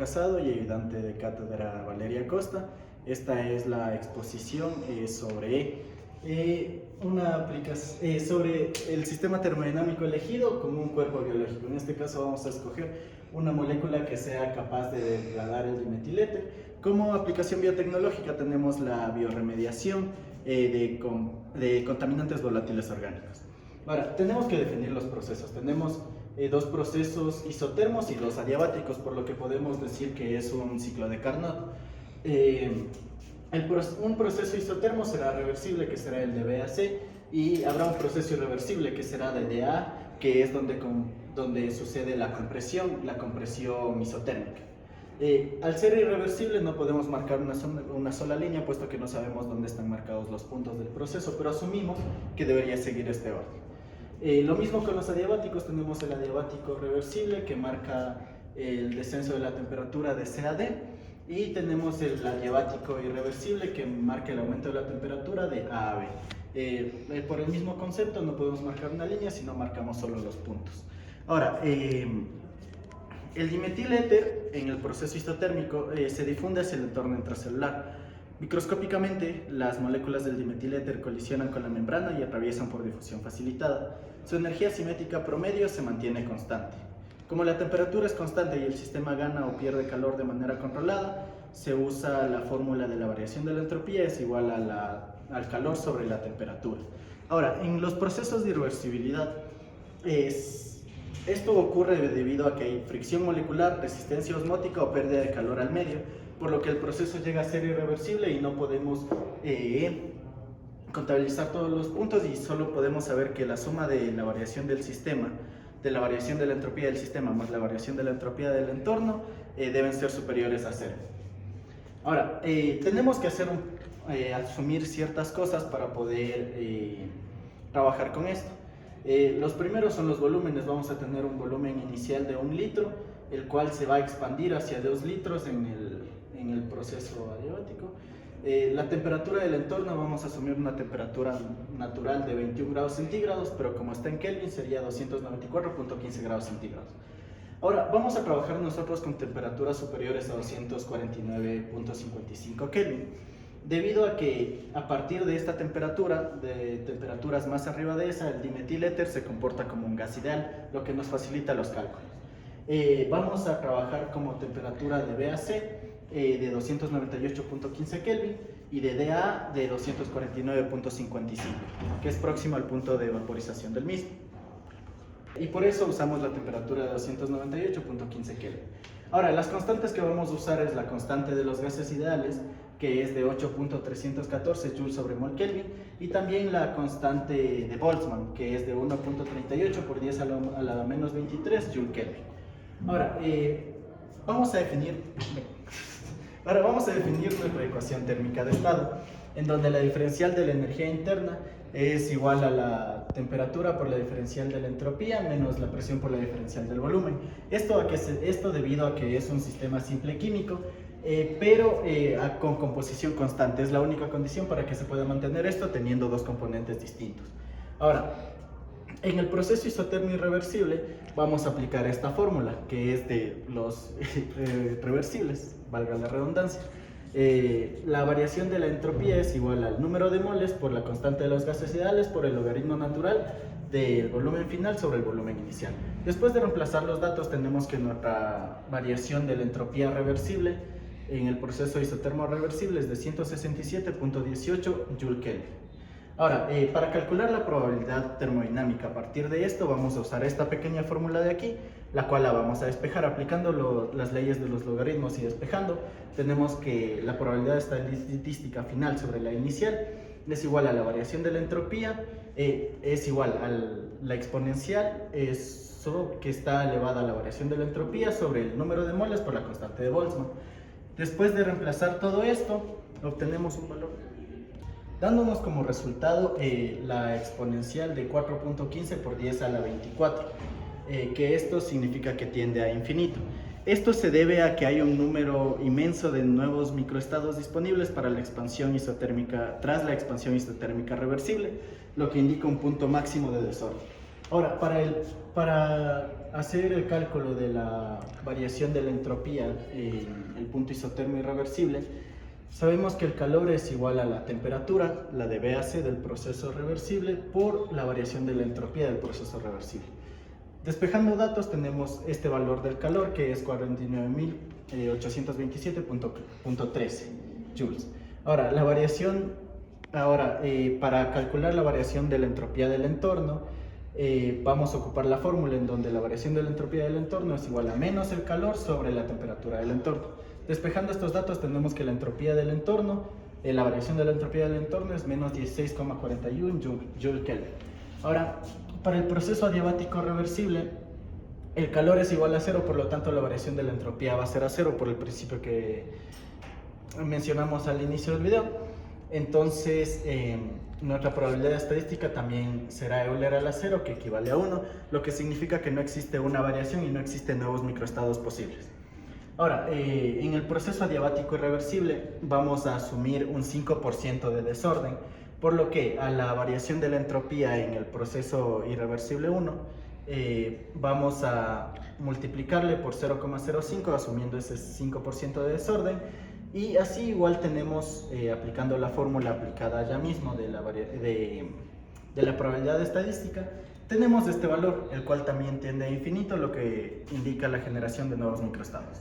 Casado y ayudante de cátedra Valeria Costa. Esta es la exposición sobre el sistema termodinámico elegido como un cuerpo biológico. En este caso vamos a escoger una molécula que sea capaz de degradar el dimetiléter. Como aplicación biotecnológica tenemos la bioremediación de contaminantes volátiles orgánicos. Ahora, tenemos que definir los procesos. Tenemos dos procesos isotermos y dos adiabáticos, por lo que podemos decir que es un ciclo de Carnot. Un proceso isotermo será reversible, que será el de BAC, y habrá un proceso irreversible, que será de DA, que es donde sucede la compresión isotérmica. Al ser irreversible no podemos marcar una sola línea, puesto que no sabemos dónde están marcados los puntos del proceso, pero asumimos que debería seguir este orden. Lo mismo con los adiabáticos. Tenemos el adiabático reversible, que marca el descenso de la temperatura de CAD, y tenemos el adiabático irreversible, que marca el aumento de la temperatura de A a B. Por el mismo concepto no podemos marcar una línea, sino marcamos solo los puntos. Ahora, el dimetiléter en el proceso isotérmico se difunde hacia el entorno intracelular. Microscópicamente, las moléculas del dimetiléter colisionan con la membrana y atraviesan por difusión facilitada. Su energía cinética promedio se mantiene constante. Como la temperatura es constante y el sistema gana o pierde calor de manera controlada, se usa la fórmula de la variación de la entropía, es igual al calor sobre la temperatura. Ahora, en los procesos de irreversibilidad, esto ocurre debido a que hay fricción molecular, resistencia osmótica o pérdida de calor al medio, por lo que el proceso llega a ser irreversible y no podemos contabilizar todos los puntos, y solo podemos saber que la suma de la variación del sistema, de la variación de la entropía del sistema más la variación de la entropía del entorno, deben ser superiores a cero. Ahora, tenemos que asumir ciertas cosas para poder trabajar con esto. Los primeros son los volúmenes. Vamos a tener un volumen inicial de 1 litro, el cual se va a expandir hacia 2 litros en el proceso adiabático. La temperatura del entorno, vamos a asumir una temperatura natural de 21 grados centígrados, pero como está en Kelvin sería 294.15 grados centígrados. Ahora, vamos a trabajar nosotros con temperaturas superiores a 249.55 Kelvin, debido a que a partir de esta temperatura, de temperaturas más arriba de esa, el dimetiléter se comporta como un gas ideal, lo que nos facilita los cálculos. Vamos a trabajar como temperatura de BAC de 298.15 Kelvin y de DA de 249.55, que es próximo al punto de vaporización del mismo. Y por eso usamos la temperatura de 298.15 Kelvin. Ahora, las constantes que vamos a usar es la constante de los gases ideales, que es de 8.314 Joule sobre mol Kelvin, y también la constante de Boltzmann, que es de 1.38 por 10 a la menos 23 Joule Kelvin. Ahora, vamos a definir nuestra ecuación térmica de estado, en donde la diferencial de la energía interna es igual a la temperatura por la diferencial de la entropía menos la presión por la diferencial del volumen. Esto debido a que es un sistema simple químico, pero con composición constante. Es la única condición para que se pueda mantener esto teniendo dos componentes distintos. Ahora, en el proceso isotermo irreversible vamos a aplicar esta fórmula, que es de los reversibles, valga la redundancia. La variación de la entropía es igual al número de moles por la constante de los gases ideales por el logaritmo natural del volumen final sobre el volumen inicial. Después de reemplazar los datos, tenemos que nuestra variación de la entropía reversible en el proceso isotermo reversible es de 167.18 Joule Kelvin. Ahora, para calcular la probabilidad termodinámica a partir de esto, vamos a usar esta pequeña fórmula de aquí, la cual la vamos a despejar aplicando las leyes de los logaritmos y despejando. Tenemos que la probabilidad estadística final sobre la inicial es igual a la variación de la entropía, es igual a la exponencial, que está elevada a la variación de la entropía sobre el número de moles por la constante de Boltzmann. Después de reemplazar todo esto, obtenemos un valor, dándonos como resultado la exponencial de 4.15 por 10 a la 24, que esto significa que tiende a infinito. Esto se debe a que hay un número inmenso de nuevos microestados disponibles para la expansión isotérmica, tras la expansión isotérmica reversible, lo que indica un punto máximo de desorden. Ahora, para hacer el cálculo de la variación de la entropía en el punto isotérmico irreversible, sabemos que el calor es igual a la temperatura, la de BAC del proceso reversible, por la variación de la entropía del proceso reversible. Despejando datos tenemos este valor del calor, que es 49.827.13 joules. Ahora, para calcular la variación de la entropía del entorno, vamos a ocupar la fórmula en donde la variación de la entropía del entorno es igual a menos el calor sobre la temperatura del entorno. Despejando estos datos tenemos que la entropía del entorno, la variación de la entropía del entorno es menos 16,41 Joule Kelvin. Ahora, para el proceso adiabático reversible, el calor es igual a cero, por lo tanto la variación de la entropía va a ser a cero por el principio que mencionamos al inicio del video. Entonces, nuestra probabilidad estadística también será Euler a la cero, que equivale a 1, lo que significa que no existe una variación y no existen nuevos microestados posibles. Ahora, en el proceso adiabático irreversible vamos a asumir un 5% de desorden, por lo que a la variación de la entropía en el proceso irreversible 1 vamos a multiplicarle por 0,05 asumiendo ese 5% de desorden, y así igual tenemos, aplicando la fórmula aplicada ya mismo de la probabilidad estadística, tenemos este valor, el cual también tiende a infinito, lo que indica la generación de nuevos microestados.